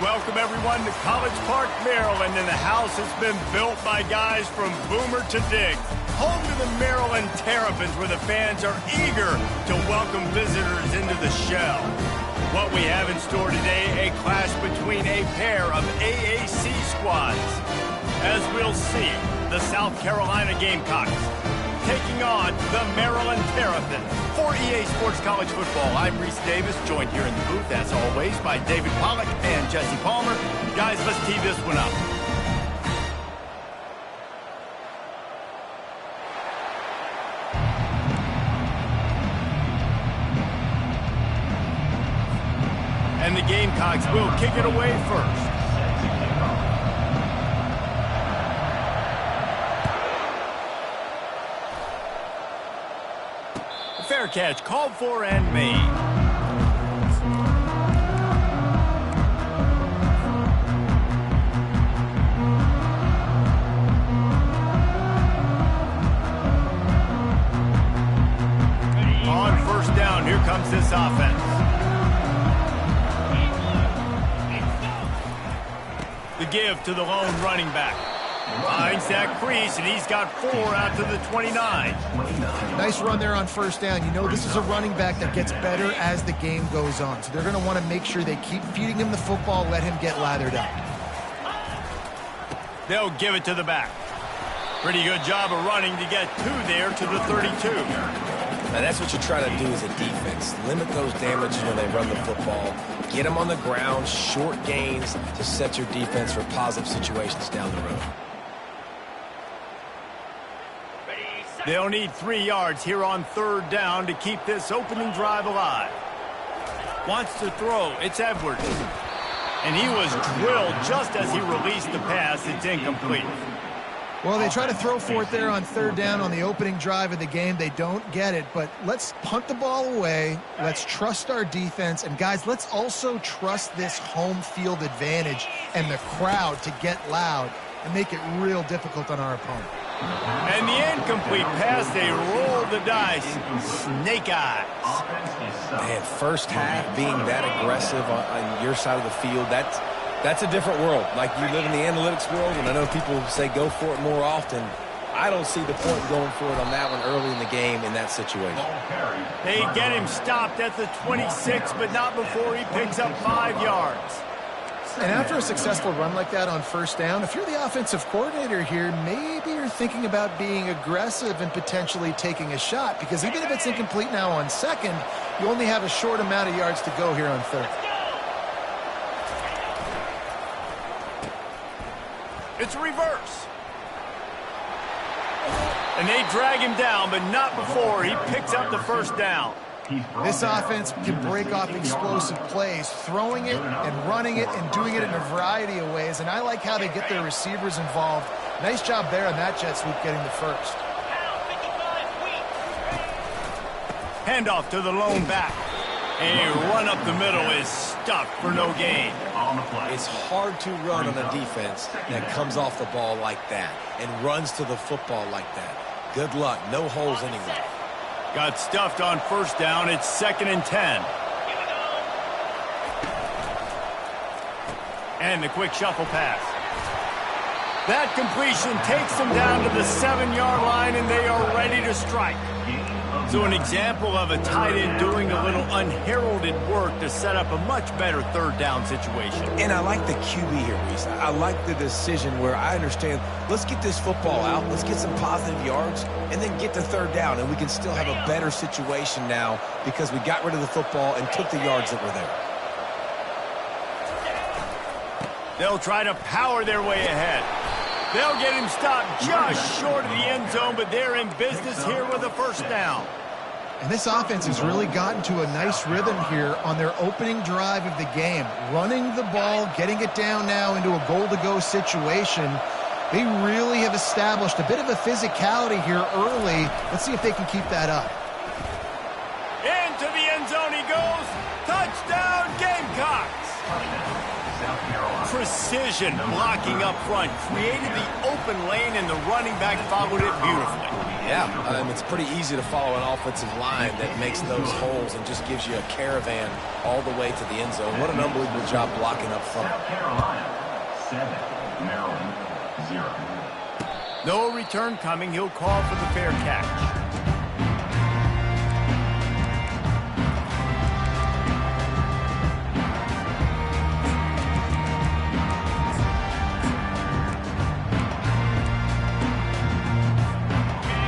Welcome, everyone, to College Park, Maryland, and the house has been built by guys from Boomer to Dig. Home to the Maryland Terrapins, where the fans are eager to welcome visitors into the shell. What we have in store today, a clash between a pair of AAC squads. As we'll see, the South Carolina Gamecocks taking on the Maryland Terrapins. For EA Sports College Football, I'm Reese Davis, joined here in the booth, as always, by David Pollack and Jesse Palmer. Guys, let's tee this one up. And the Gamecocks will kick it away first. Fair catch, called for and made. On first down, here comes this offense. The give to the lone running back. Finds that crease, and he's got 4 out to the 29. Nice run there on first down. You know, this is a running back that gets better as the game goes on. So they're going to want to make sure they keep feeding him the football, let him get lathered up. They'll give it to the back. Pretty good job of running to get 2 there to the 32. Now that's what you try to do as a defense. Limit those damages when they run the football. Get them on the ground, short gains to set your defense for positive situations down the road. They'll need 3 yards here on third down to keep this opening drive alive. Wants to throw. It's Edwards. And he was drilled just as he released the pass. It's incomplete. Well, they try to throw for it there on third down on the opening drive of the game. They don't get it, but let's punt the ball away. Let's trust our defense. And, guys, let's also trust this home field advantage and the crowd to get loud and make it real difficult on our opponent. And the incomplete pass, they roll the dice. Snake eyes. Man, first half being that aggressive on your side of the field, that's a different world. Like, you live in the analytics world, and I know people say go for it more often. I don't see the point going for it on that one early in the game in that situation. They get him stopped at the 26, but not before he picks up 5 yards. And after a successful run like that on first down, if you're the offensive coordinator here, maybe you're thinking about being aggressive and potentially taking a shot, because even if it's incomplete now on second, you only have a short amount of yards to go here on third. It's a reverse. And they drag him down, but not before he picks up the first down. This offense can break off explosive plays, throwing it and running it and doing it in a variety of ways, and I like how they get their receivers involved. Nice job there on that jet sweep getting the first. Handoff to the lone back. A run up the middle is stuffed for no gain. It's hard to run on a defense that comes off the ball like that and runs to the football like that. Good luck. No holes anywhere. Got stuffed on first down. It's 2nd and 10. And the quick shuffle pass. That completion takes them down to the 7-yard line, and they are ready to strike. So an example of a tight end doing a little unheralded work to set up a much better third down situation. And I like the QB here, Reese. I like the decision where I understand, let's get this football out, let's get some positive yards, and then get to third down, and we can still have a better situation now because we got rid of the football and took the yards that were there. They'll try to power their way ahead. They'll get him stopped just short of the end zone, but they're in business here with a first down. And this offense has really gotten to a nice rhythm here on their opening drive of the game. Running the ball, getting it down now into a goal-to-go situation. They really have established a bit of a physicality here early. Let's see if they can keep that up. Into the end zone he goes. Touchdown, Gamecocks. precision blocking up front, created the open lane, and the running back followed it beautifully. Yeah, it's pretty easy to follow an offensive line that makes those holes and just gives you a caravan all the way to the end zone. What an unbelievable job blocking up front. South Carolina, 7, Maryland, 0. No return coming. He'll call for the fair catch.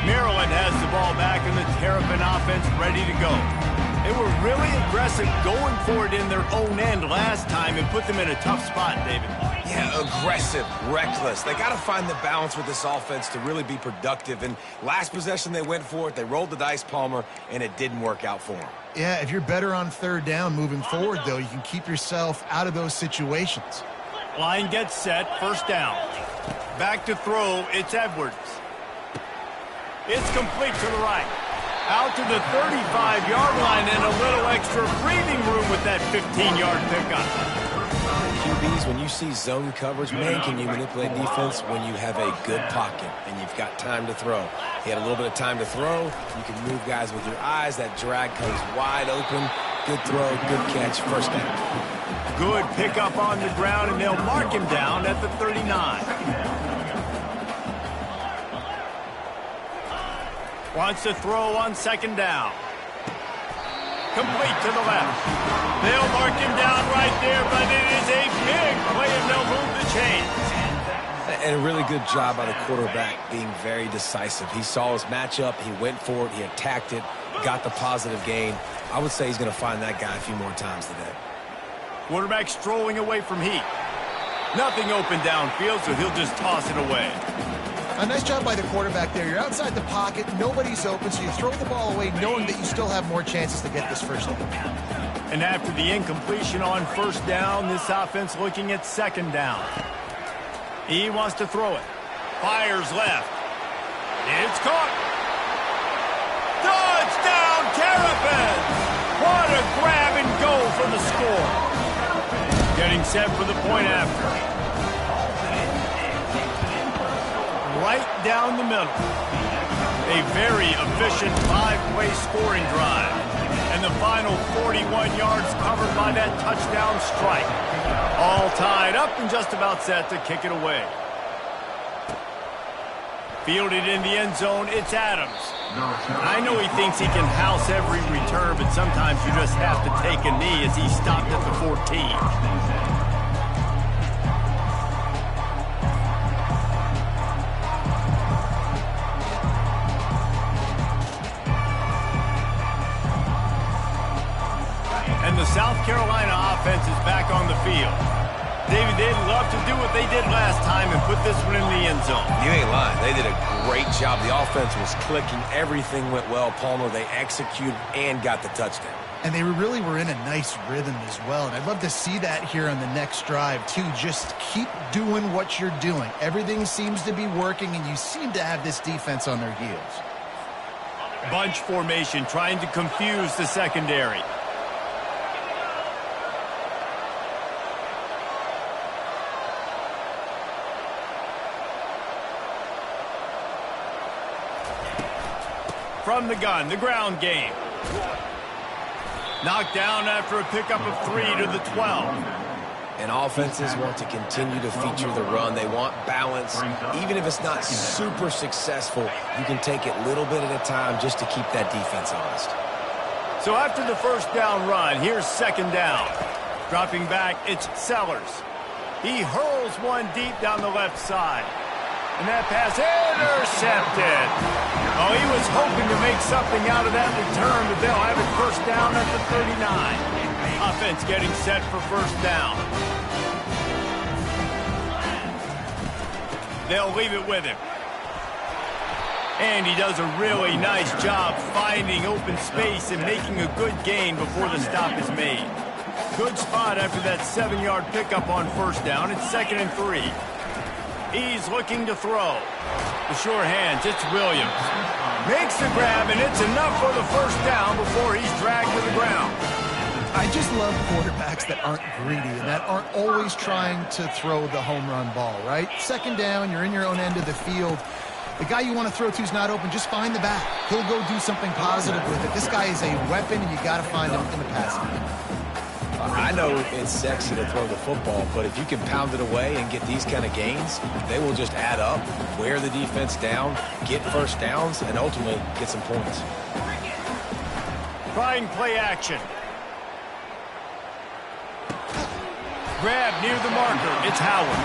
Maryland has the ball back and the Terrapin offense ready to go. They were really aggressive going for it in their own end last time and put them in a tough spot, David. Yeah, aggressive, reckless. They got to find the balance with this offense to really be productive. And last possession, they went for it. They rolled the dice, Palmer, and it didn't work out for them. Yeah, if you're better on third down moving forward, though, you can keep yourself out of those situations. Line gets set, first down. Back to throw, it's Edwards. It's complete to the right. Out to the 35-yard line and a little extra breathing room with that 15-yard pickup. QBs, when you see zone coverage, man, can you manipulate defense when you have a good pocket and you've got time to throw. He had a little bit of time to throw. You can move guys with your eyes. That drag comes wide open. Good throw, good catch, first down. Good pickup on the ground, and they'll mark him down at the 39. Wants to throw on second down. Complete to the left. They'll mark him down right there, but it is a big play, and they'll move the chains. And a really good job by the quarterback being very decisive. He saw his matchup. He went for it. He attacked it. Got the positive gain. I would say he's going to find that guy a few more times today. Quarterback strolling away from heat. Nothing open downfield, so he'll just toss it away. A nice job by the quarterback there. You're outside the pocket, nobody's open, so you throw the ball away knowing that you still have more chances to get this first down. And after the incompletion on first down, this offense looking at second down. He wants to throw it. Fires left. It's caught. Touchdown, Terrapins! What a grab and go for the score. Getting set for the point after. Right down the middle. A very efficient 5-play scoring drive. And the final 41 yards covered by that touchdown strike. All tied up and just about set to kick it away. Fielded in the end zone, it's Adams. I know he thinks he can house every return, but sometimes you just have to take a knee as he stopped at the 14. And the South Carolina offense is back on the field. David, they'd love to do what they did last time and put this one in the end zone. You ain't lying. They did a great job. The offense was clicking. Everything went well. Palmer, they executed and got the touchdown. And they really were in a nice rhythm as well. And I'd love to see that here on the next drive, too. Just keep doing what you're doing. Everything seems to be working, and you seem to have this defense on their heels. Bunch formation, trying to confuse the secondary. From the gun, the ground game. Knocked down after a pickup of 3 to the 12. And offenses want to continue to feature the run. They want balance. Even if it's not super successful, you can take it little bit at a time just to keep that defense honest. So after the first down run, here's second down. Dropping back, it's Sellers. He hurls one deep down the left side. And that pass intercepted. Oh, he was hoping to make something out of that return, but they'll have it first down at the 39. Offense getting set for first down. They'll leave it with him. And he does a really nice job finding open space and making a good gain before the stop is made. Good spot after that 7-yard pickup on first down. It's 2nd and 3. He's looking to throw. The sure hands, it's Williams. Makes the grab, and it's enough for the first down before he's dragged to the ground. I just love quarterbacks that aren't greedy and that aren't always trying to throw the home run ball, right? Second down, you're in your own end of the field. The guy you want to throw to is not open. Just find the back. He'll go do something positive with it. This guy is a weapon, and you got to find him in the passing game. I know it's sexy to throw the football, but if you can pound it away and get these kind of gains, they will just add up, wear the defense down, get first downs, and ultimately get some points. Trying play action. Grab near the marker. It's Howard.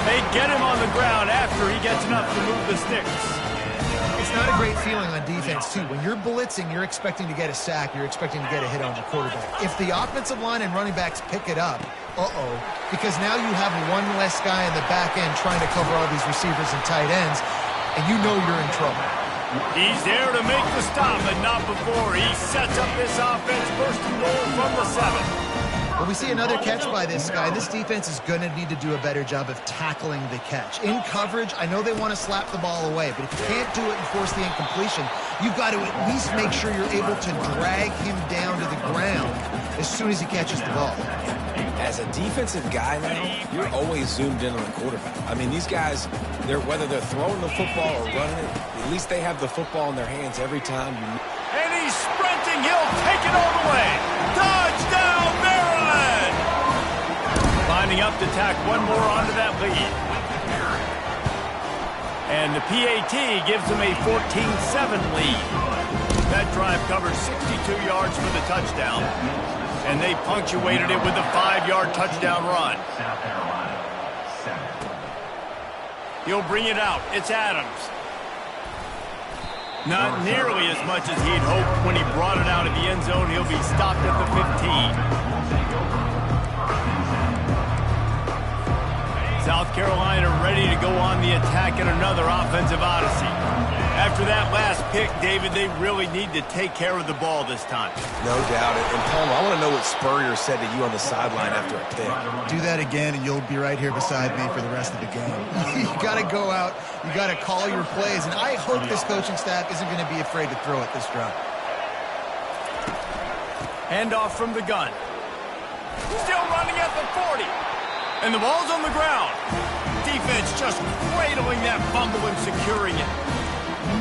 They get him on the ground after he gets enough to move the sticks. It's not a great feeling on defense, too. When you're blitzing, you're expecting to get a sack. You're expecting to get a hit on the quarterback. If the offensive line and running backs pick it up, because now you have one less guy in the back end trying to cover all these receivers and tight ends, and you know you're in trouble. He's there to make the stop, but not before. He sets up this offense first and goal from the 7. Well, we see another catch by this guy. This defense is going to need to do a better job of tackling the catch. In coverage, I know they want to slap the ball away, but if you can't do it and force the incompletion, you've got to at least make sure you're able to drag him down to the ground as soon as he catches the ball. As a defensive guy now, you're always zoomed in on the quarterback. I mean, these guys, whether they're throwing the football or running it, at least they have the football in their hands every time. And he's sprinting. He'll take it all the way. Touchdown, Maryland! Lining up to tack one more onto that lead. And the PAT gives them a 14-7 lead. That drive covers 62 yards for the touchdown. And they punctuated it with a 5-yard touchdown run. South Carolina, 7. He'll bring it out. It's Adams. Not nearly as much as he'd hoped when he brought it out of the end zone. He'll be stopped at the 15. South Carolina ready to go on the attack in another offensive odyssey. After that last pick, David, they really need to take care of the ball this time. No doubt. And Palmer, I want to know what Spurrier said to you on the sideline after a pick. Do that again, and you'll be right here beside me for the rest of the game. You got to go out. You got to call your plays, and I hope this coaching staff isn't going to be afraid to throw it this drive. Handoff from the gun. Still running at the 40. And the ball's on the ground. Defense just cradling that fumble and securing it.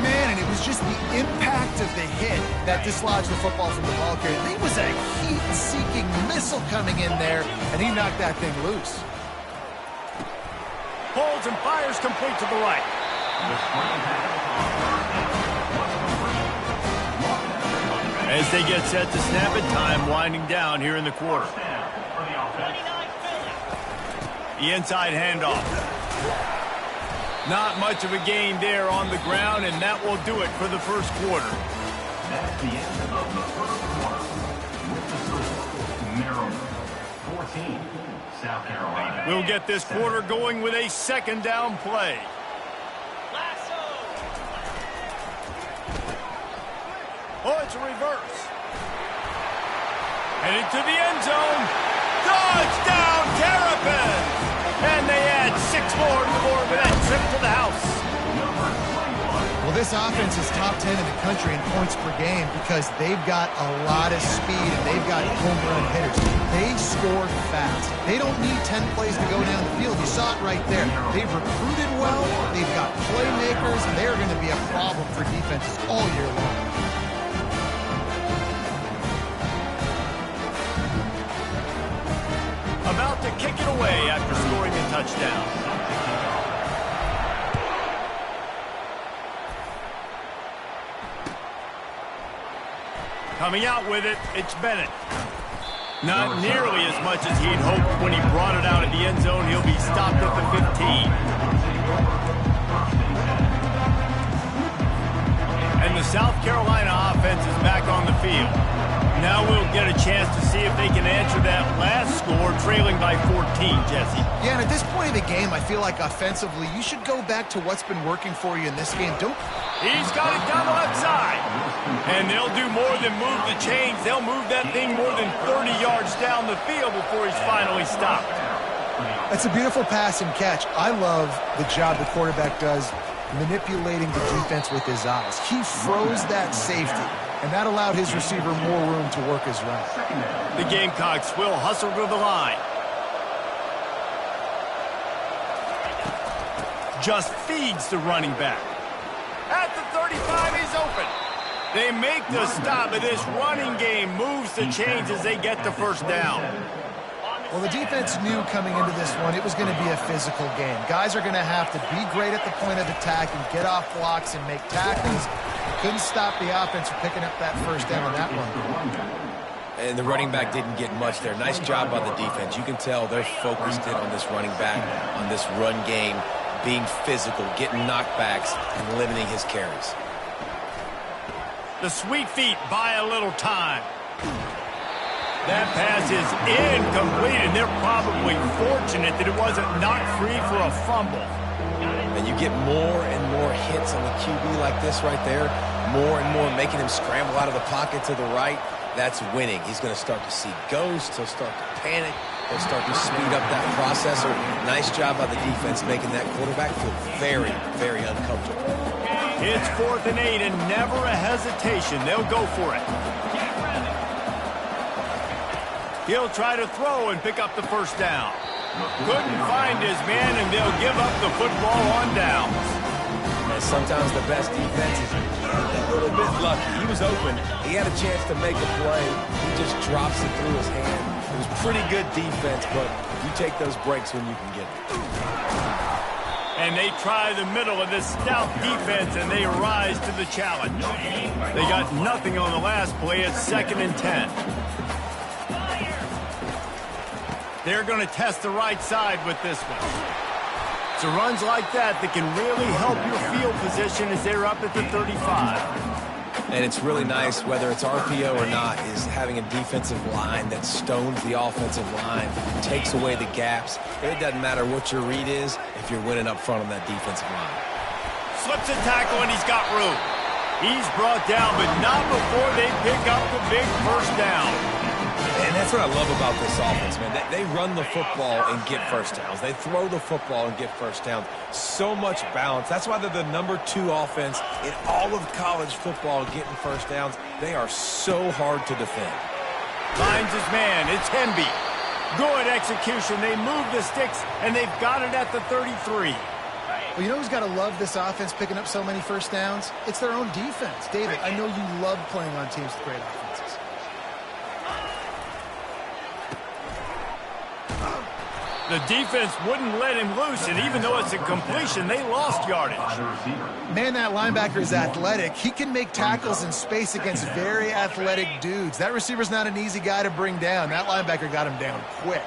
Man, and it was just the impact of the hit that dislodged the football from the ball carrier. There was a heat-seeking missile coming in there, and he knocked that thing loose. Holds and fires complete to the right. As they get set to snap it, time winding down here in the quarter. The inside handoff. Not much of a gain there on the ground, and that will do it for the first quarter. That's the end of the first quarter. With the score, Maryland, 14, South Carolina. We'll get this quarter going with a second down play. Oh, it's a reverse. Headed to the end zone. Touchdown, Terrapins! And they add 6 more to the board with that trip to the house. Well, this offense is top 10 in the country in points per game because they've got a lot of speed and they've got home run hitters. They score fast. They don't need 10 plays to go down the field. You saw it right there. They've recruited well. They've got playmakers, and they're going to be a problem for defenses all year long. About to kick it away after scoring a touchdown. Coming out with it, it's Bennett. Not nearly as much as he'd hoped when he brought it out of the end zone. He'll be stopped at the 15. And the South Carolina offense is back on the field. Now we'll get a chance to see if they can answer that last score, trailing by 14, Jesse. Yeah, and at this point of the game, I feel like offensively, you should go back to what's been working for you in this game. He's got it down the left side. And they'll do more than move the chains. They'll move that thing more than 30 yards down the field before he's finally stopped. That's a beautiful pass and catch. I love the job the quarterback does manipulating the defense with his eyes. He froze that safety, and that allowed his receiver more room to work his route. The Gamecocks will hustle to the line. Just feeds the running back. At the 35, he's open. They make the stop, but this running game moves the chains as they get the first down. Well, the defense knew coming into this one it was going to be a physical game. Guys are going to have to be great at the point of attack and get off blocks and make tackles. Couldn't stop the offense from picking up that first down on that one. And the running back didn't get much there. Nice job by the defense. You can tell they're focused in on this running back, on this run game, being physical, getting knockbacks, and limiting his carries. The sweet feet buy a little time. That pass is incomplete, and they're probably fortunate that it wasn't knocked free for a fumble. And you get more and more hits on the QB like this right there, more and more making him scramble out of the pocket to the right. That's winning. He's going to start to see ghosts. He'll start to panic. He'll start to speed up that processor. Nice job by the defense making that quarterback feel very, very uncomfortable. It's 4th and 8, and never a hesitation. They'll go for it. He'll try to throw and pick up the first down. Couldn't find his man, and they'll give up the football on downs. And sometimes the best defense is a little bit lucky. He was open. He had a chance to make a play. He just drops it through his hand. It was pretty good defense, but you take those breaks when you can get them. And they try the middle of this stout defense, and they rise to the challenge. They got nothing on the last play. It's 2nd and 10. They're going to test the right side with this one. It's runs like that can really help your field position as they're up at the 35. And it's really nice, whether it's RPO or not, is having a defensive line that stones the offensive line, takes away the gaps. It doesn't matter what your read is if you're winning up front on that defensive line. Slips a tackle, and he's got room. He's brought down, but not before they pick up the big first down. And that's what I love about this offense, man. They run the football and get first downs. They throw the football and get first downs. So much balance. That's why they're the #2 offense in all of college football getting first downs. They are so hard to defend. Finds his man. It's Hemby. Good execution. They move the sticks, and they've got it at the 33. Well, you know who's got to love this offense picking up so many first downs? It's their own defense. David, I know you love playing on teams with great offenses. The defense wouldn't let him loose, and even though it's a completion, they lost yardage. Man, that linebacker is athletic. He can make tackles in space against very athletic dudes. That receiver's not an easy guy to bring down. That linebacker got him down quick.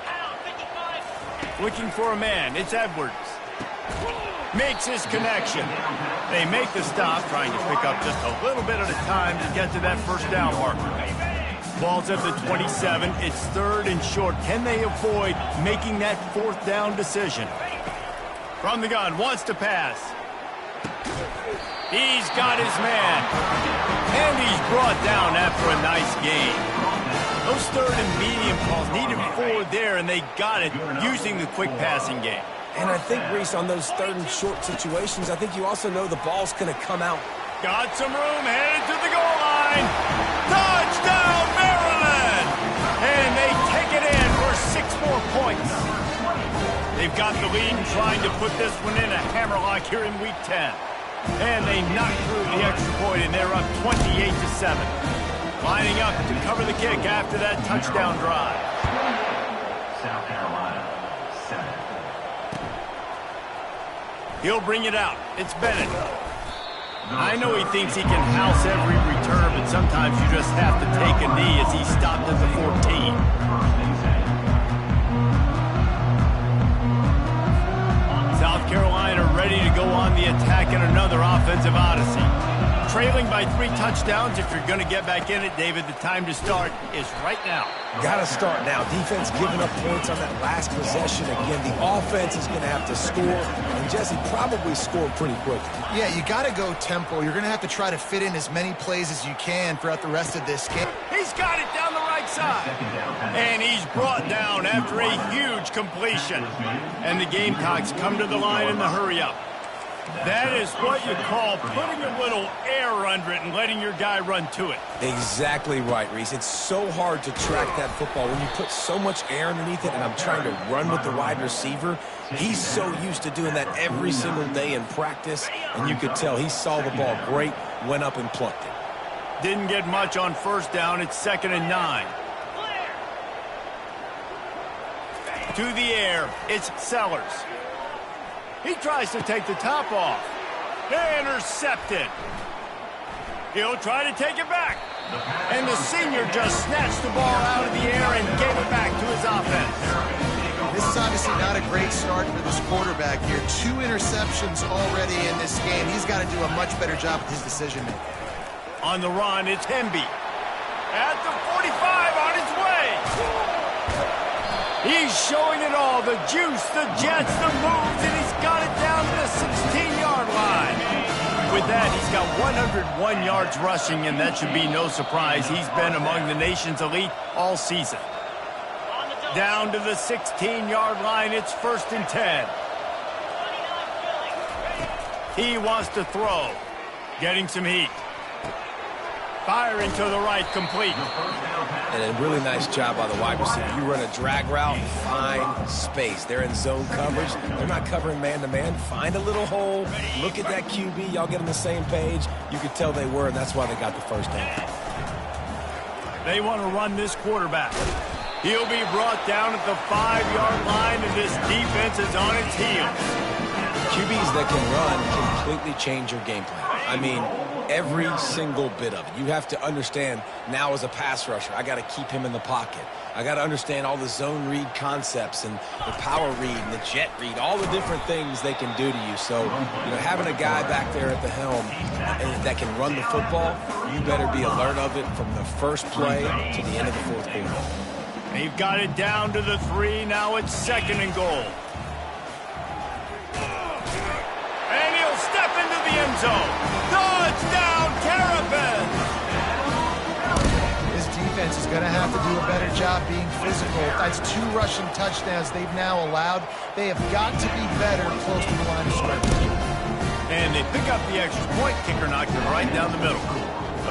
Looking for a man. It's Edwards. Makes his connection. They make the stop, trying to pick up just a little bit at a time to get to that first down marker. Ball's at the 27. It's 3rd and short. Can they avoid making that 4th down decision? From the gun, wants to pass. He's got his man. And he's brought down after a nice gain. Those 3rd and medium calls needed 4 there, and they got it using the quick passing game. And I think, Reese, on those 3rd and short situations, I think you also know the ball's going to come out. Got some room, headed to the goal line. Touchdown, Maryland! And they take it in for 6 more points. They've got the lead and trying to put this one in a hammerlock here in Week 10. And they knock through the extra point, and they're up 28-7. Lining up to cover the kick after that touchdown drive. South Carolina, 7. He'll bring it out. It's Bennett. I know he thinks he can house every return, but sometimes you just have to take a knee as he stopped at the 14. South Carolina ready to go on the attack in another offensive odyssey. Trailing by 3 touchdowns. If you're going to get back in it, David, the time to start is right now. Got to start now. Defense giving up points on that last possession. Again, the offense is going to have to score, and Jesse probably scored pretty quickly. Yeah, you got to go tempo. You're going to have to try to fit in as many plays as you can throughout the rest of this game. He's got it down the right side. And he's brought down after a huge completion. And the Gamecocks come to the line in the hurry-up. That is what you call putting a little air under it and letting your guy run to it. Exactly right, Reese. It's so hard to track that football when you put so much air underneath it, and I'm trying to run with the wide receiver. He's so used to doing that every single day in practice, and you could tell he saw the ball great, went up and plucked it. Didn't get much on first down. It's 2nd and 9. To the air, it's Sellers. He tries to take the top off. Intercepted. He'll try to take it back. And the senior just snatched the ball out of the air and gave it back to his offense. This is obviously not a great start for this quarterback here. 2 interceptions already in this game. He's got to do a much better job with his decision-making. On the run, it's Hemby. At the 45, on his way. He's showing it all. The juice, the jets, the moves, and he's got it down to the 16-yard line. With that, he's got 101 yards rushing, and that should be no surprise. He's been among the nation's elite all season. Down to the 16-yard line, it's 1st and 10. He wants to throw. Getting some heat. Firing to the right, complete. And a really nice job by the wide receiver. You run a drag route, find space. They're in zone coverage. They're not covering man-to-man. Find a little hole. Look at that QB. Y'all get on the same page. You could tell they were, and that's why they got the first down. They want to run this quarterback. He'll be brought down at the 5-yard line, and this defense is on its heels. QBs that can run completely change your game plan. I mean, every single bit of it. You have to understand now as a pass rusher, I got to keep him in the pocket. I got to understand all the zone read concepts and the power read and the jet read, all the different things they can do to you. So, having a guy back there at the helm that can run the football, you better be alert of it from the first play to the end of the 4th quarter. They've got it down to the 3. Now it's 2nd and goal. And he'll step into the end zone. Touchdown, Terrapins! This defense is going to have to do a better job being physical. That's 2 rushing touchdowns they've now allowed. They have got to be better close to the line of scrimmage. And they pick up the extra point. Kicker knocked it right down the middle.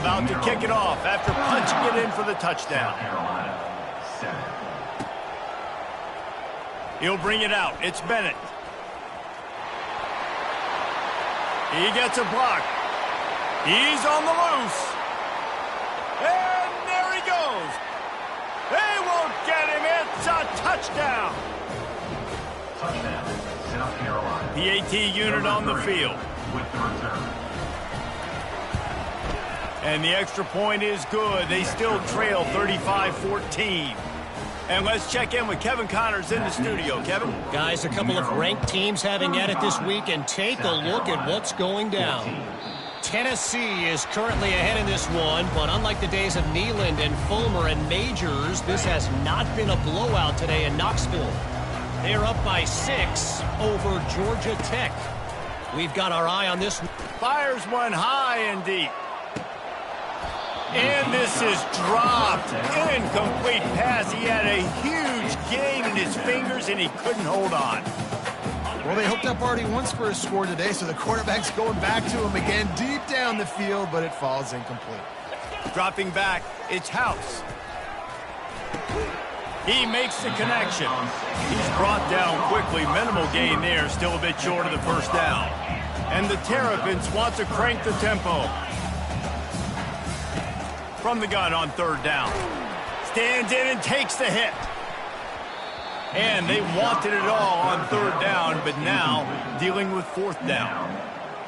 About to kick it off after punching it in for the touchdown. He'll bring it out. It's Bennett. He gets a block. He's on the loose. And there he goes. They won't get him. It's a touchdown. Touchdown, South Carolina. The AT unit on the field. With the return. And the extra point is good. They still trail 35-14. And let's check in with Kevin Connors in the studio. Kevin? Guys, a couple of ranked teams having at it this week, and take a look at what's going down. Tennessee is currently ahead in this one, but unlike the days of Neyland and Fulmer and Majors, this has not been a blowout today in Knoxville. They're up by 6 over Georgia Tech. We've got our eye on this. Fires one high and deep. And this is dropped. Incomplete pass. He had a huge gain in his fingers, and he couldn't hold on. Well, they hooked up already once for a score today, so the quarterback's going back to him again deep down the field, but it falls incomplete. Dropping back, it's House. He makes the connection. He's brought down quickly. Minimal gain there, still a bit short of the first down. And the Terrapins want to crank the tempo. From the gun on 3rd down. Stands in and takes the hit. And they wanted it all on 3rd down, but now dealing with 4th down.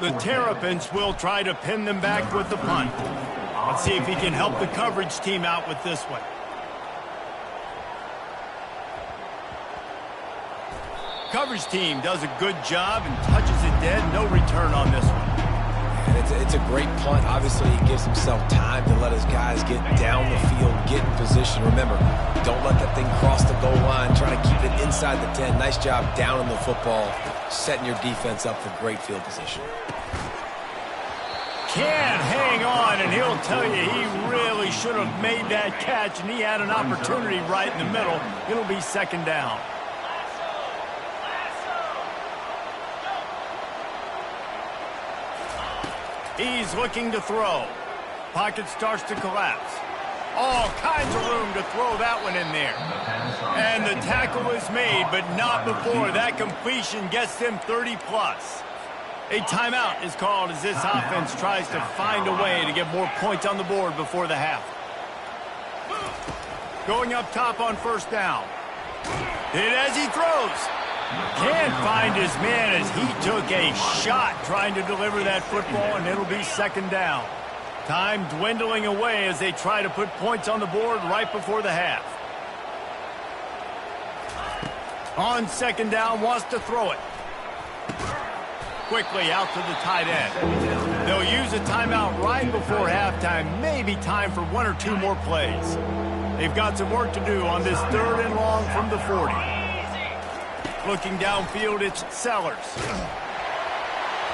The Terrapins will try to pin them back with the punt. Let's see if he can help the coverage team out with this one. Coverage team does a good job and touches it dead. No return on this one. It's a great punt. Obviously, he gives himself time to let his guys get down the field, get in position. Remember, don't let that thing cross the goal line. Try to keep it inside the 10. Nice job down in the football, setting your defense up for great field position. Can't hang on, and he'll tell you he really should have made that catch, and he had an opportunity right in the middle. It'll be 2nd down. He's looking to throw. Pocket starts to collapse. All kinds of room to throw that one in there. And the tackle is made, but not before that completion gets them 30-plus. A timeout is called as this offense tries to find a way to get more points on the board before the half. Going up top on first down. Hit as he throws. Can't find his man as he took a shot trying to deliver that football, and it'll be second down. Time dwindling away as they try to put points on the board right before the half. On second down, wants to throw it. Quickly out to the tight end. They'll use a timeout right before halftime. Maybe time for one or two more plays. They've got some work to do on this third and long from the 40. Looking downfield, it's Sellers.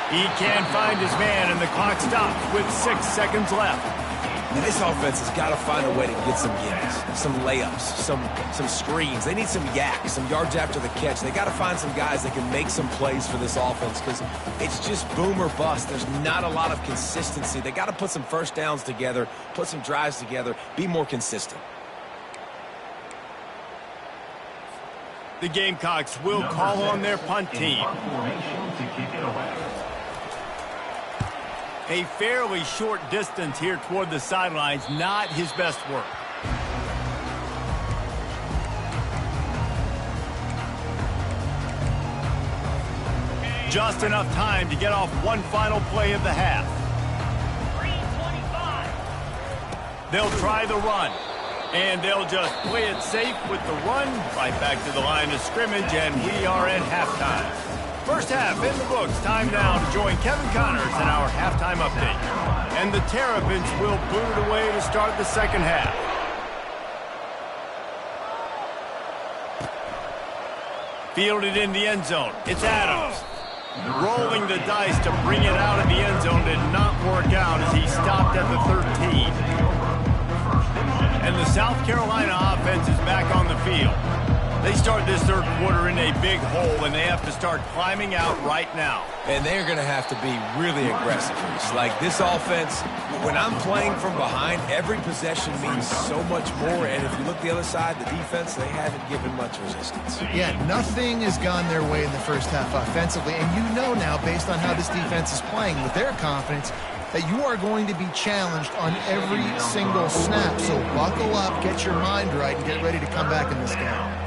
He can't find his man, and the clock stops with 6 seconds left. And this offense has got to find a way to get some gives, some layups, some screens. They need some yak, some yards after the catch. They got to find some guys that can make some plays for this offense because it's just boom or bust. There's not a lot of consistency. They got to put some first downs together, put some drives together, be more consistent. The Gamecocks will call on their punt team. A fairly short distance here toward the sidelines, not his best work. Just enough time to get off one final play of the half. They'll try the run, and they'll just play it safe with the run right back to the line of scrimmage, and we are at halftime. First half in the books. Time now to join Kevin Connors in our halftime update. And the Terrapins will boot it away to start the second half. Fielded in the end zone. It's Adams. Rolling the dice to bring it out of the end zone did not work out as he stopped at the 13. And the South Carolina offense is back on the field. They start this third quarter in a big hole, and they have to start climbing out right now. And they're going to have to be really aggressive. Like this offense, when I'm playing from behind, every possession means so much more. And if you look the other side, the defense, they haven't given much resistance. Yeah, nothing has gone their way in the first half offensively. And you know now, based on how this defense is playing with their confidence, that you are going to be challenged on every single snap. So buckle up, get your mind right, and get ready to come back in this game.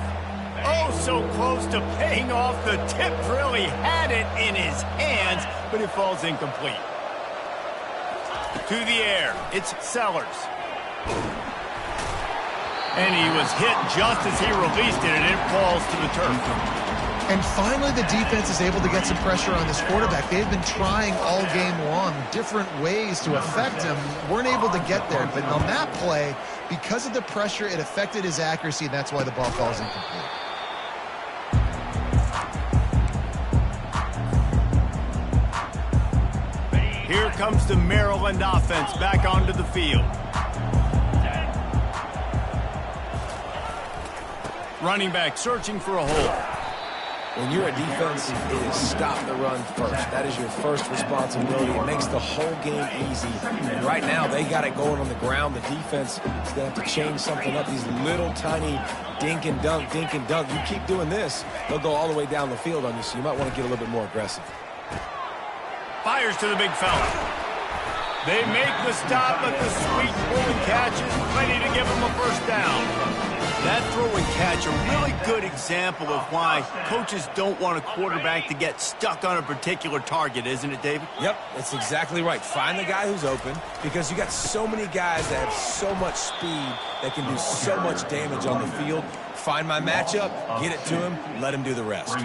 Oh, so close to paying off. The tip really had it in his hands, but it falls incomplete. To the air, it's Sellers. And he was hit just as he released it, and it falls to the turf. And finally, the defense is able to get some pressure on this quarterback. They've been trying all game long different ways to affect him. Weren't able to get there, but on that play, because of the pressure, it affected his accuracy, and that's why the ball falls incomplete. Here comes the Maryland offense back onto the field. Running back searching for a hole. When you're a defense, it is stop the run first. That is your first responsibility. It makes the whole game easy. And right now, they got it going on the ground. The defense is going to have to change something up. These little tiny dink and dunk, dink and dunk. You keep doing this, they'll go all the way down the field on you, so you might want to get a little bit more aggressive. Fires to the big fella. They make the stop, but the sweet throw and catch is ready to give them a first down. That throw and catch, a really good example of why coaches don't want a quarterback to get stuck on a particular target, isn't it, David? Yep, that's exactly right. Find the guy who's open, because you got so many guys that have so much speed that can do so much damage on the field. Find my matchup, get it to him, let him do the rest.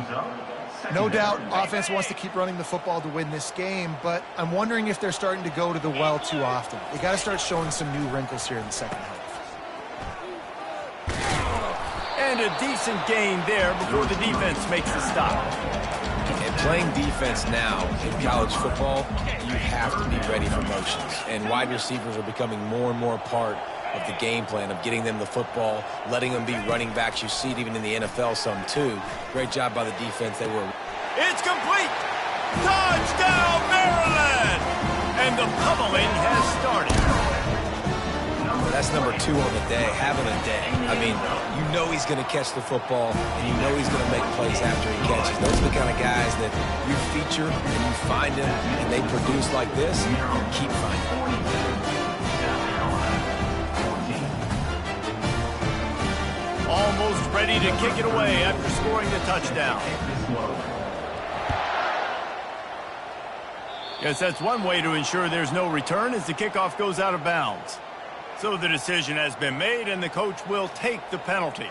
No doubt, offense wants to keep running the football to win this game, but I'm wondering if they're starting to go to the well too often. They got to start showing some new wrinkles here in the second half. And a decent gain there before the defense makes the stop. And playing defense now in college football, you have to be ready for motions. And wide receivers are becoming more and more a part of the game plan of getting them the football, letting them be running backs. You see it even in the NFL some too. Great job by the defense. They were. It's complete. Touchdown, Maryland! And the pummeling has started. That's number 2 on the day, having a day. I mean, you know he's going to catch the football, and you know he's going to make plays after he catches. Those are the kind of guys that you feature and you find them, and they produce like this, you keep finding them. Almost ready to kick it away after scoring the touchdown. Guess that's one way to ensure there's no return as the kickoff goes out of bounds. So the decision has been made, and the coach will take the penalty.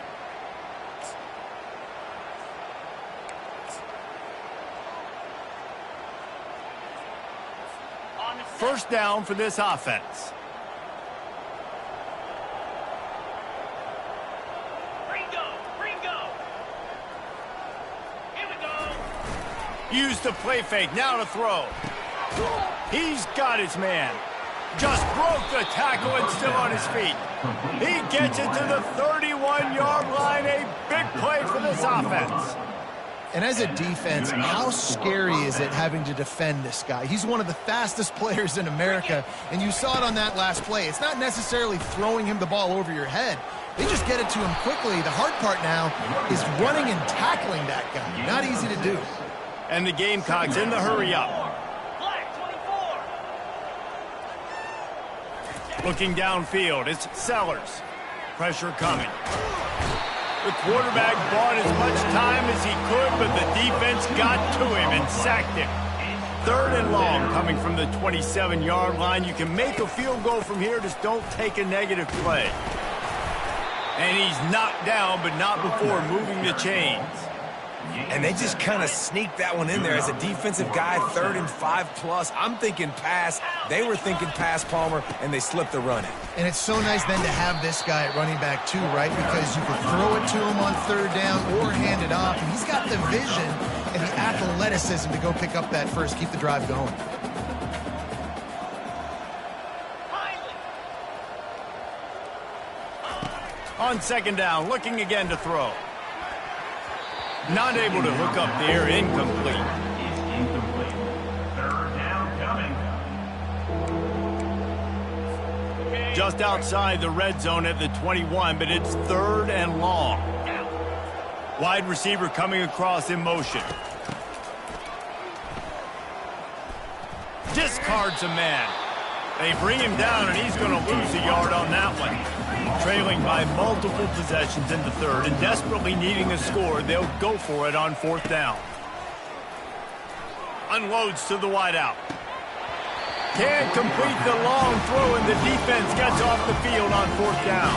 First down for this offense. Use the play fake, now to throw. He's got his man. Just broke the tackle and still on his feet. He gets it to the 31-yard line. A big play for this offense. And as a defense, how scary is it having to defend this guy? He's one of the fastest players in America, and you saw it on that last play. It's not necessarily throwing him the ball over your head. They just get it to him quickly. The hard part now is running and tackling that guy. Not easy to do. And the Gamecocks in the hurry up. Looking downfield, it's Sellers. Pressure coming. The quarterback bought as much time as he could, but the defense got to him and sacked him. 3rd and long coming from the 27-yard line. You can make a field goal from here, just don't take a negative play. And he's knocked down, but not before moving the chains. And they just kind of sneaked that one in there as a defensive guy, 3rd and 5+. I'm thinking pass. They were thinking pass, Palmer, and they slipped the run in. And it's so nice then to have this guy at running back too, right? Because you can throw it to him on 3rd down or hand it off. And he's got the vision and the athleticism to go pick up that first, keep the drive going. On 2nd down, looking again to throw. Not able to hook up there, incomplete. Incomplete. 3rd down coming. Just outside the red zone at the 21, but it's 3rd and long. Wide receiver coming across in motion. Discards a man. They bring him down, and he's going to lose a yard on that one. Trailing by multiple possessions in the 3rd and desperately needing a score, they'll go for it on 4th down. Unloads to the wideout. Can't complete the long throw, and the defense gets off the field on 4th down.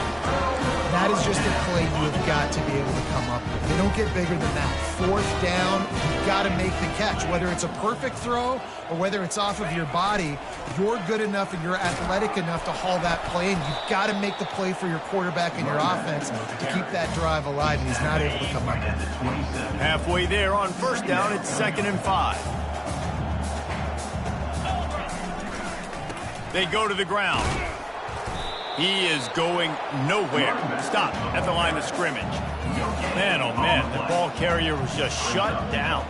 That is just a play you have got to be able to come up with. They don't get bigger than that. 4th down, you've got to make the catch. Whether it's a perfect throw or whether it's off of your body, you're good enough and you're athletic enough to haul that play, and you've got to make the play for your quarterback and your offense to keep that drive alive, and he's not able to come up with it. Halfway there on 1st down, it's 2nd and 5. They go to the ground. He is going nowhere. Stop at the line of scrimmage. Man, oh man, the ball carrier was just shut down.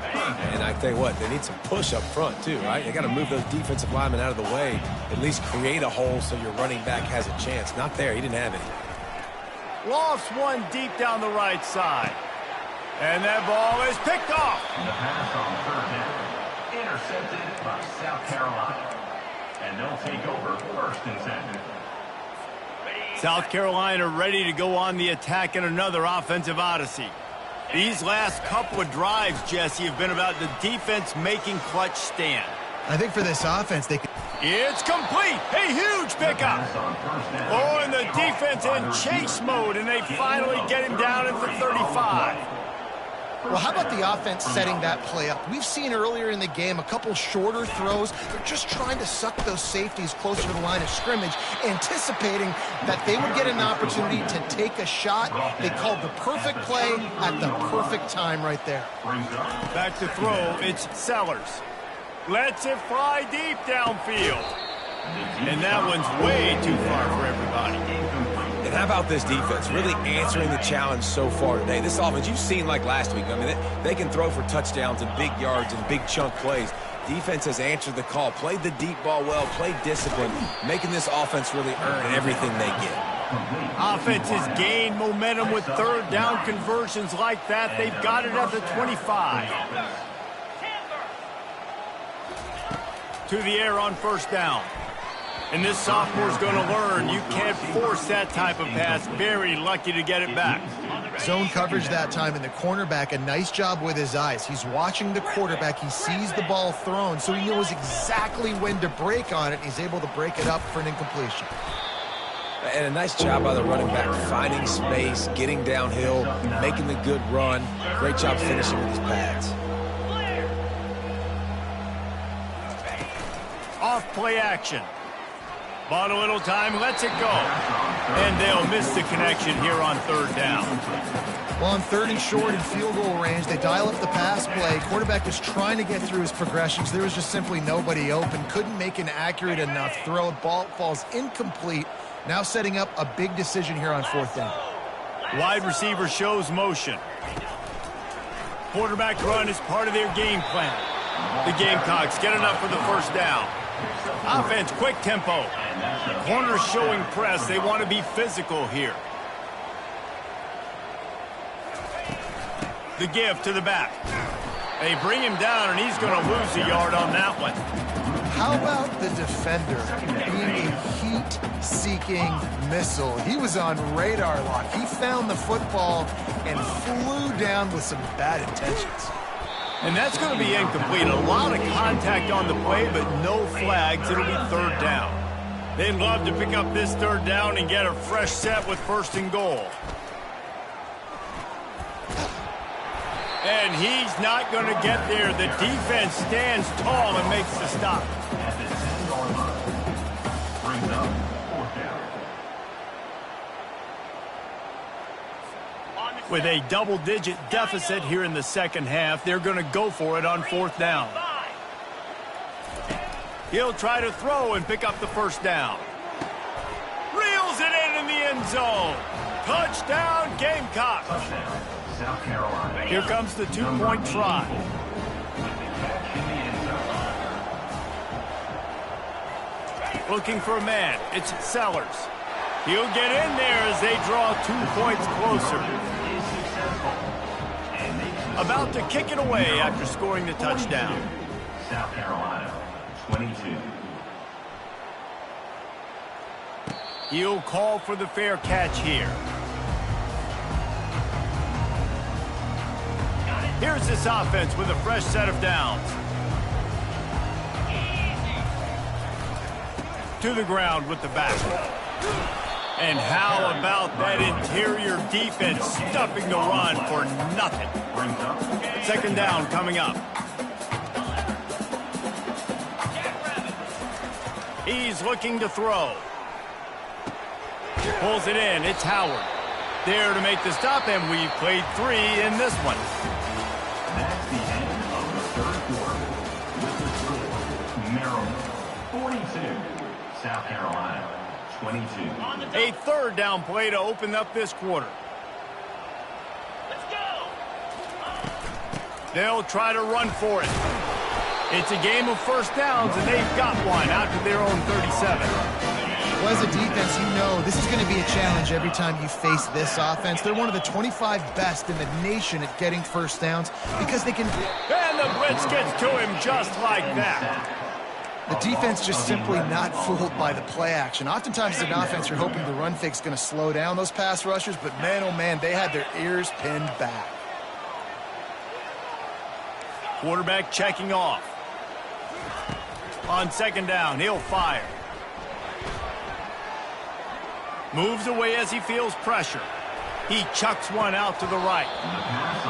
And I tell you what, they need some push up front too, right? They got to move those defensive linemen out of the way, at least create a hole so your running back has a chance. Not there, he didn't have any. Lost one deep down the right side. And that ball is picked off. The pass on 3rd down. Intercepted by South Carolina. And they'll take over 1st and 2nd. South Carolina ready to go on the attack in another offensive odyssey. These last couple of drives, Jesse, have been about the defense making clutch stand. I think for this offense, they could... It's complete. A huge pickup. Oh, and the defense in chase mode, and they finally get him down at the 35. Well, how about the offense setting that play up? We've seen earlier in the game a couple shorter throws. They're just trying to suck those safeties closer to the line of scrimmage, anticipating that they would get an opportunity to take a shot. They called the perfect play at the perfect time right there. Back to throw, it's Sellers. Lets it fly deep downfield. And that one's way too far for everybody. And how about this defense really answering the challenge so far today? This offense, you've seen like last week. I mean, they can throw for touchdowns and big yards and big chunk plays. Defense has answered the call, played the deep ball well, played discipline, making this offense really earn everything they get. Offense has gained momentum with third down conversions like that. They've got it at the 25. To the air on first down. And this sophomore's going to learn you can't force that type of pass. Very lucky to get it back. Zone coverage that time, and the cornerback, a nice job with his eyes. He's watching the quarterback. He sees the ball thrown, so he knows exactly when to break on it. He's able to break it up for an incompletion. And a nice job by the running back, finding space, getting downhill, making the good run. Great job finishing with his pads. Off play action. Bought a little time, lets it go. And they'll miss the connection here on third down. Well, on third and short in field goal range, they dial up the pass play. Quarterback was trying to get through his progressions. There was just simply nobody open. Couldn't make an accurate enough throw. Ball falls incomplete. Now setting up a big decision here on fourth down. Wide receiver shows motion. Quarterback run is part of their game plan. The Gamecocks get enough for the first down. Offense, quick tempo. Corners showing press. They want to be physical here. The give to the back. They bring him down, and he's going to lose a yard on that one. How about the defender being a heat-seeking missile? He was on radar lock. He found the football and flew down with some bad intentions. And that's going to be incomplete. A lot of contact on the play, but no flags. It'll be third down. They'd love to pick up this third down and get a fresh set with first and goal. And he's not going to get there. The defense stands tall and makes the stop. With a double-digit deficit here in the second half, they're going to go for it on fourth down. He'll try to throw and pick up the first down. Reels it in the end zone. Touchdown, Gamecocks. South Carolina. Here comes the two-point try. Looking for a man. It's Sellers. He'll get in there as they draw 2 points closer. About to kick it away after scoring the touchdown. South Carolina, 22. He'll call for the fair catch here. Here's this offense with a fresh set of downs. To the ground with the back. And how about that interior defense stuffing the run for nothing? Second down coming up. He's looking to throw. Pulls it in. It's Howard. There to make the stop, and we've played 3 in this one. That's the end of the third quarter. With the score, Maryland 42, South Carolina 22. A third down play to open up this quarter. They'll try to run for it. It's a game of first downs, and they've got one out to their own 37. Well, as a defense, you know this is going to be a challenge every time you face this offense. They're one of the 25 best in the nation at getting first downs because they can... And the blitz gets to him just like that. The defense just simply not fooled by the play action. Oftentimes as an offense, you're hoping the run fake's going to slow down those pass rushers, but man, oh man, they had their ears pinned back. Quarterback checking off. On second down, he'll fire. Moves away as he feels pressure. He chucks one out to the right.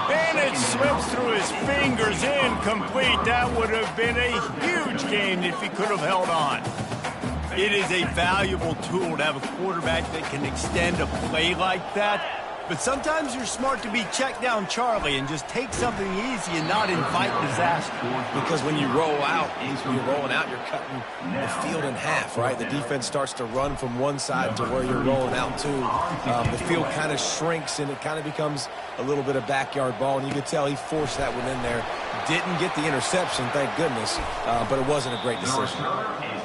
And it slips through his fingers, incomplete. That would have been a huge gain if he could have held on. It is a valuable tool to have a quarterback that can extend a play like that. But sometimes you're smart to be check down Charlie and just take something easy and not invite disaster. Because when you roll out, you're rolling out, you're cutting the field in half, right? The defense starts to run from one side to where you're rolling out to. The field kind of shrinks, and it kind of becomes a little bit of backyard ball. And you could tell he forced that one in there. Didn't get the interception, thank goodness, but it wasn't a great decision.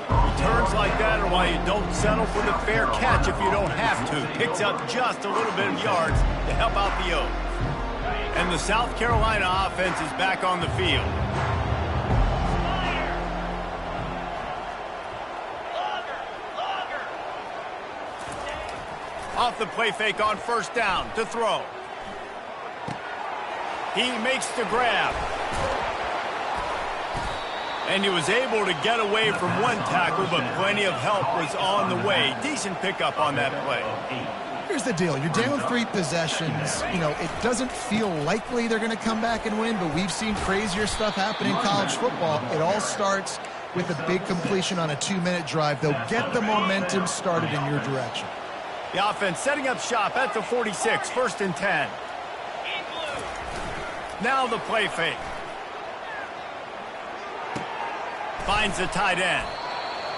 Returns like that are why you don't settle for the fair catch if you don't have to. Picks up just a little bit of yards to help out the Oaks. And the South Carolina offense is back on the field. Off the play fake on first down to throw. He makes the grab. And he was able to get away from one tackle, but plenty of help was on the way. Decent pickup on that play. Here's the deal. You're down 3 possessions. You know, it doesn't feel likely they're going to come back and win, but we've seen crazier stuff happen in college football. It all starts with a big completion on a 2-minute drive. They'll get the momentum started in your direction. The offense setting up shop at the 46, 1st and 10. Now the play fake. Finds the tight end.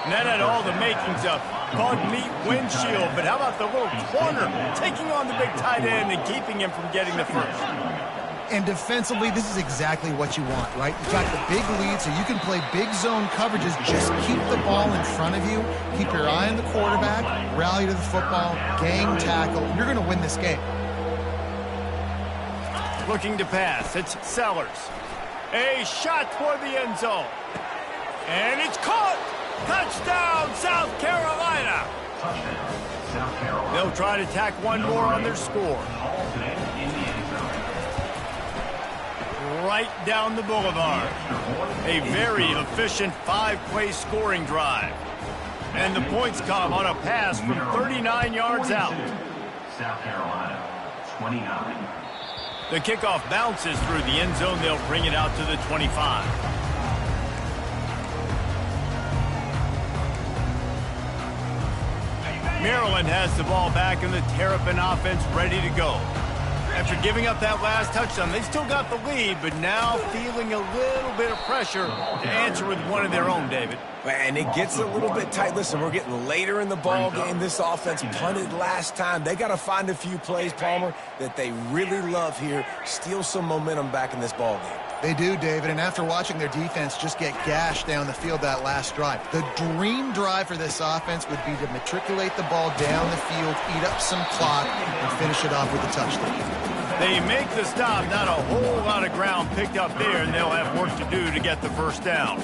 And that had all the makings of bug meat windshield. But how about the little corner taking on the big tight end and keeping him from getting the first? And defensively, this is exactly what you want, right? You got the big lead, so you can play big zone coverages. Just keep the ball in front of you. Keep your eye on the quarterback. Rally to the football. Gang tackle. You're going to win this game. Looking to pass. It's Sellers. A shot toward the end zone. And it's caught! Touchdown, South Carolina! They'll try to tack one more on their score. Right down the boulevard. A very efficient 5-play scoring drive. And the points come on a pass from 39 yards out. South Carolina, 29. The kickoff bounces through the end zone. They'll bring it out to the 25. Maryland has the ball back and the Terrapin offense ready to go. After giving up that last touchdown, they still got the lead, but now feeling a little bit of pressure to answer with one of their own, David. And it gets a little bit tight. Listen, we're getting later in the ball game. This offense punted last time. They got to find a few plays, Palmer, that they really love here. Steal some momentum back in this ball game. They do, David, and after watching their defense just get gashed down the field that last drive, the dream drive for this offense would be to matriculate the ball down the field, eat up some clock, and finish it off with a touchdown. They make the stop, not a whole lot of ground picked up there, and they'll have work to do to get the first down.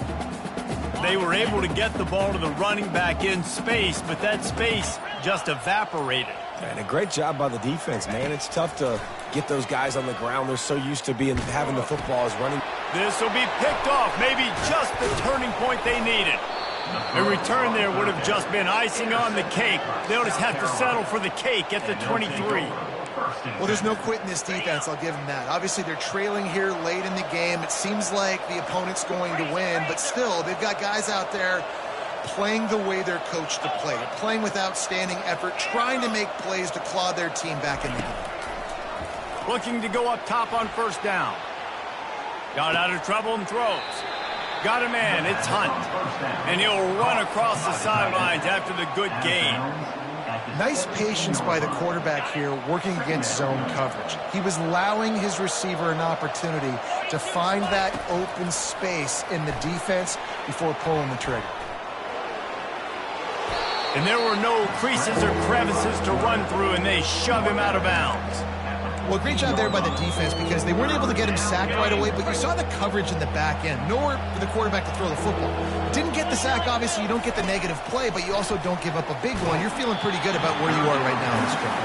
They were able to get the ball to the running back in space, but that space just evaporated. And a great job by the defense, man. It's tough to get those guys on the ground. They're so used to having the football as running. This will be picked off, maybe just the turning point they needed. A return there would have just been icing on the cake. They'll just have to settle for the cake at the 23. Well, there's no quit in this defense, I'll give them that. Obviously, they're trailing here late in the game. It seems like the opponent's going to win, but still, they've got guys out there playing the way they're coached to play, playing with outstanding effort, trying to make plays to claw their team back in the game. Looking to go up top on first down. Got out of trouble and throws. Got a man, it's Hunt. And he'll run across the sidelines after the good gain. Nice patience by the quarterback here working against zone coverage. He was allowing his receiver an opportunity to find that open space in the defense before pulling the trigger. And there were no creases or crevices to run through, and they shove him out of bounds. Well, great job there by the defense because they weren't able to get him sacked right away, but you saw the coverage in the back end. Nowhere for the quarterback to throw the football. Didn't get the sack, obviously. You don't get the negative play, but you also don't give up a big one. You're feeling pretty good about where you are right now in this game.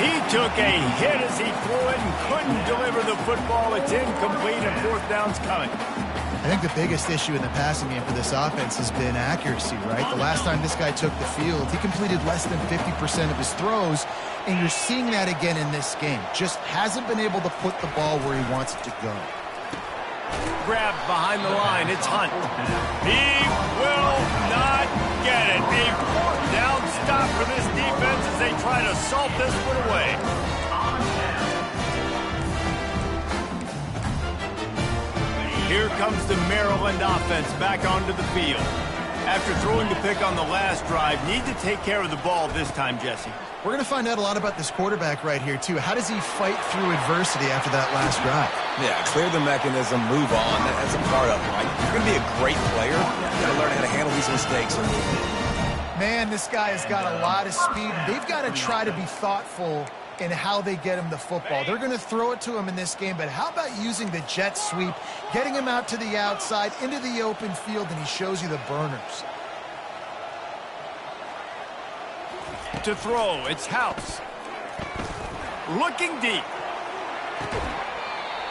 He took a hit as he threw it and couldn't deliver the football. It's incomplete, and fourth down's coming. I think the biggest issue in the passing game for this offense has been accuracy, right? The last time this guy took the field, he completed less than 50% of his throws, and you're seeing that again in this game. Just hasn't been able to put the ball where he wants it to go. Grabbed behind the line, it's Hunt. He will not get it. A fourth down stop for this defense as they try to salt this one away. comes the Maryland offense back onto the field. After throwing the pick on the last drive, need to take care of the ball this time, Jesse. We're going to find out a lot about this quarterback right here, too. How does he fight through adversity after that last drive? Yeah, clear the mechanism, move on. That's a part of it, right? You're going to be a great player. You've got to learn how to handle these mistakes and move on. Man, this guy has got a lot of speed. They've got to try to be thoughtful in how they get him the football. They're going to throw it to him in this game, but how about using the jet sweep, getting him out to the outside, into the open field, and he shows you the burners. To throw, it's House. Looking deep.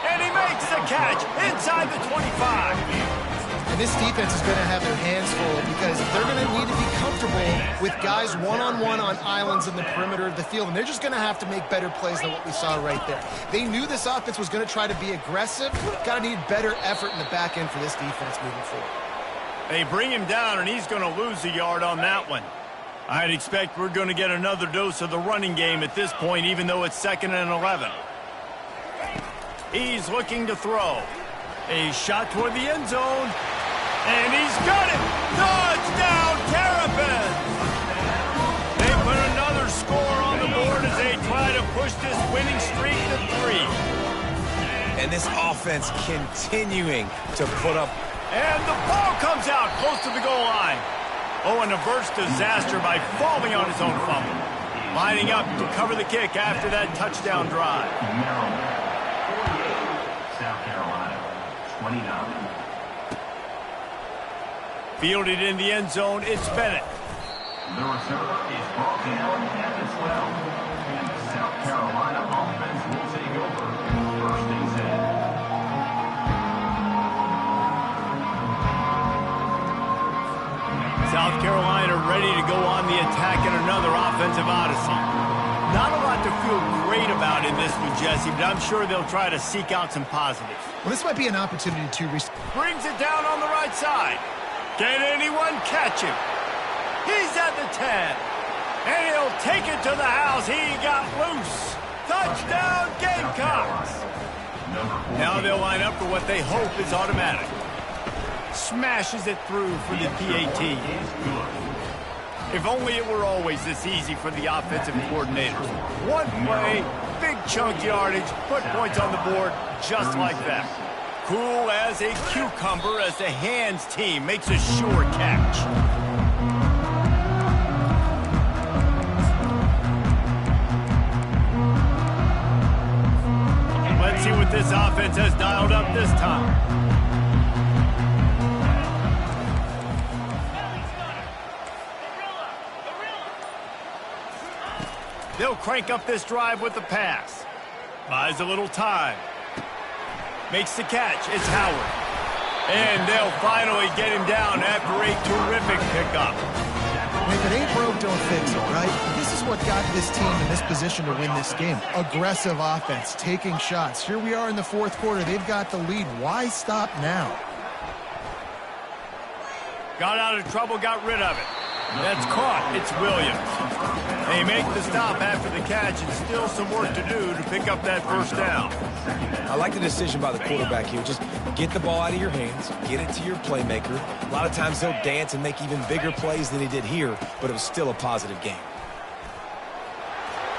And he makes the catch inside the 25. And this defense is going to have their hands full because they're going to need to be comfortable with guys one-on-one on islands in the perimeter of the field, and they're just going to have to make better plays than what we saw right there. They knew this offense was going to try to be aggressive. Got to need better effort in the back end for this defense moving forward. They bring him down, and he's going to lose a yard on that one. I'd expect we're going to get another dose of the running game at this point, even though it's 2nd and 11. He's looking to throw. A shot toward the end zone. And he's got it! Touchdown, Terrapins! They put another score on the board as they try to push this winning streak to 3. And this offense continuing to put up. And the ball comes out close to the goal line. Owen averts disaster by falling on his own fumble. Lining up to cover the kick after that touchdown drive. Maryland 48, South Carolina 29. Fielded in the end zone, it's Bennett. The receiver is brought down at the 12. And the South Carolina offense will take over. First and 10. South Carolina ready to go on the attack in another offensive odyssey. Not a lot to feel great about in this one, Jesse, but I'm sure they'll try to seek out some positives. Well, this might be an opportunity to Brings it down on the right side. Can anyone catch him? He's at the 10. And he'll take it to the house. He got loose. Touchdown, Gamecocks. Now they'll line up for what they hope is automatic. Smashes it through for the PAT. If only it were always this easy for the offensive coordinators. One play, big chunk yardage, put points on the board just like that. Cool as a cucumber as the hands team makes a sure catch. Let's see what this offense has dialed up this time. They'll crank up this drive with the pass. Buys a little time. Makes the catch. It's Howard. And they'll finally get him down after a terrific pickup. If it ain't broke, don't fix it, right? This is what got this team in this position to win this game. Aggressive offense, taking shots. Here we are in the fourth quarter. They've got the lead. Why stop now? Got out of trouble, got rid of it. That's caught. It's Williams. They make the stop after the catch, and still some work to do to pick up that first down. I like the decision by the quarterback here. Just get the ball out of your hands, get it to your playmaker. A lot of times they'll dance and make even bigger plays than he did here, but it was still a positive game.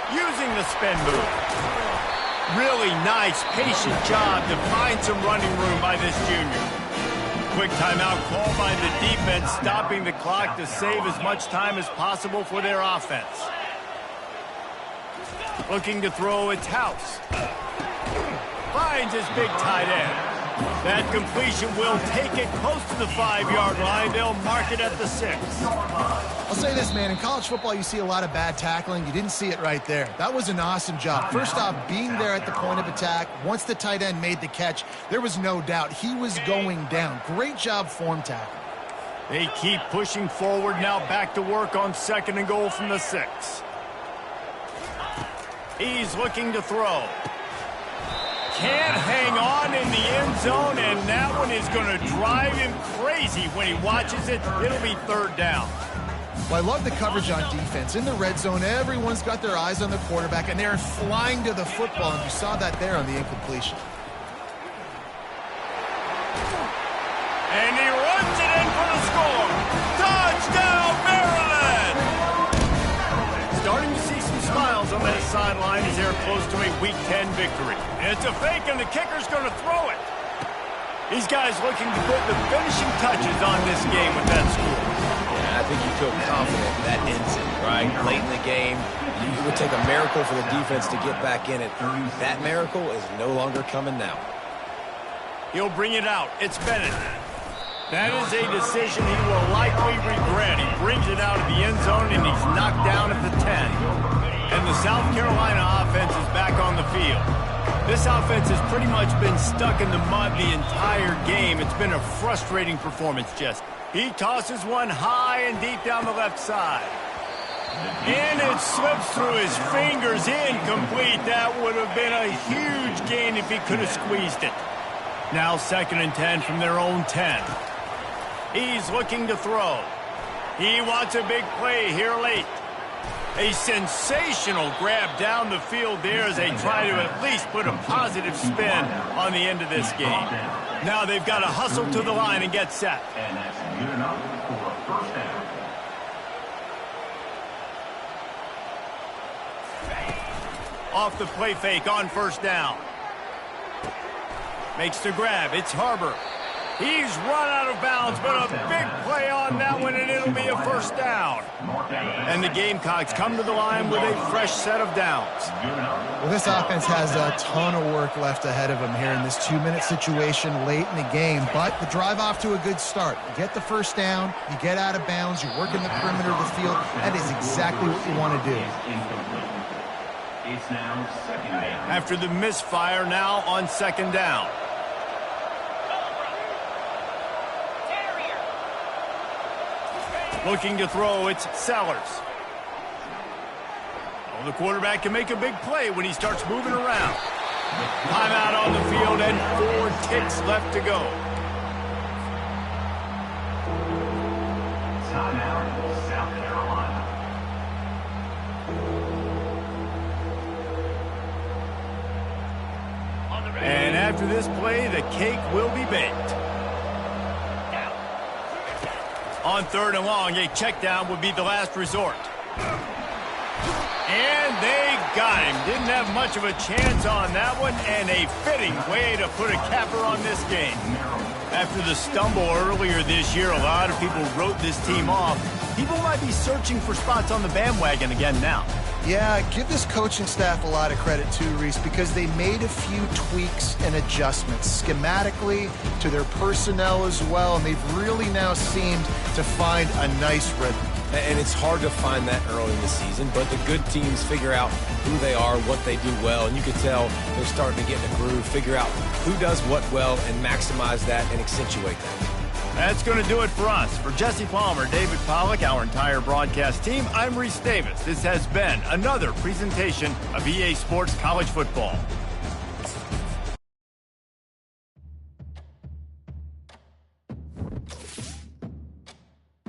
Using the spin move. Really nice, patient job to find some running room by this junior. Quick timeout call by the defense, stopping the clock to save as much time as possible for their offense. Looking to throw, it's House. Finds his big tight end. That completion will take it close to the 5-yard line. They'll mark it at the 6. I'll say this, man. In college football, you see a lot of bad tackling. You didn't see it right there. That was an awesome job. First off, being there at the point of attack. Once the tight end made the catch, there was no doubt he was going down. Great job form tackle. They keep pushing forward. Now back to work on 2nd and goal from the 6. He's looking to throw. Can't hang on in the end zone, and that one is going to drive him crazy when he watches it. It'll be 3rd down. Well, I love the coverage on defense. In the red zone, everyone's got their eyes on the quarterback, and they're flying to the football, and you saw that there on the incompletion. sideline as they're close to a Week 10 victory. It's a fake, and the kicker's going to throw it. These guys looking to put the finishing touches on this game with that score. Yeah, I think you feel confident that ends it, right? Late in the game, it would take a miracle for the defense to get back in it. That miracle is no longer coming now. He'll bring it out. It's Bennett. That is a decision he will likely regret. He brings it out of the end zone, and he's knocked down at the 10. And the South Carolina offense is back on the field. This offense has pretty much been stuck in the mud the entire game. It's been a frustrating performance, Jess. He tosses one high and deep down the left side. And it slips through his fingers, incomplete. That would have been a huge gain if he could have squeezed it. Now 2nd and 10 from their own 10. He's looking to throw. He wants a big play here late. A sensational grab down the field there as they try to at least put a positive spin on the end of this game. Now they've got to hustle to the line and get set. And that's good enough for a first down. Off the play fake on first down. Makes the grab. It's Harbor. He's run out of bounds, but a big play on that one, and it'll be a first down. And the Gamecocks come to the line with a fresh set of downs. Well, this offense has a ton of work left ahead of them here in this 2-minute situation late in the game, but the drive off to a good start. You get the first down, you get out of bounds, you work in the perimeter of the field. That is exactly what you want to do. It's now 2nd down. After the misfire, now on 2nd down. Looking to throw, it's Sellers. Oh, the quarterback can make a big play when he starts moving around. Timeout on the field and 4 ticks left to go. Timeout, South Carolina. And after this play, the cake will be baked. On 3rd and long, a check down would be the last resort. And they got him. Didn't have much of a chance on that one, and a fitting way to put a capper on this game. After the stumble earlier this year, a lot of people wrote this team off. People might be searching for spots on the bandwagon again now. Yeah, give this coaching staff a lot of credit too, Reese, because they made a few tweaks and adjustments schematically to their personnel as well, and they've really now seemed to find a nice rhythm. And it's hard to find that early in the season, but the good teams figure out who they are, what they do well, and you can tell they're starting to get in a groove, figure out who does what well, and maximize that and accentuate that. That's going to do it for us. For Jesse Palmer, David Pollack, our entire broadcast team, I'm Reese Davis. This has been another presentation of EA Sports College Football.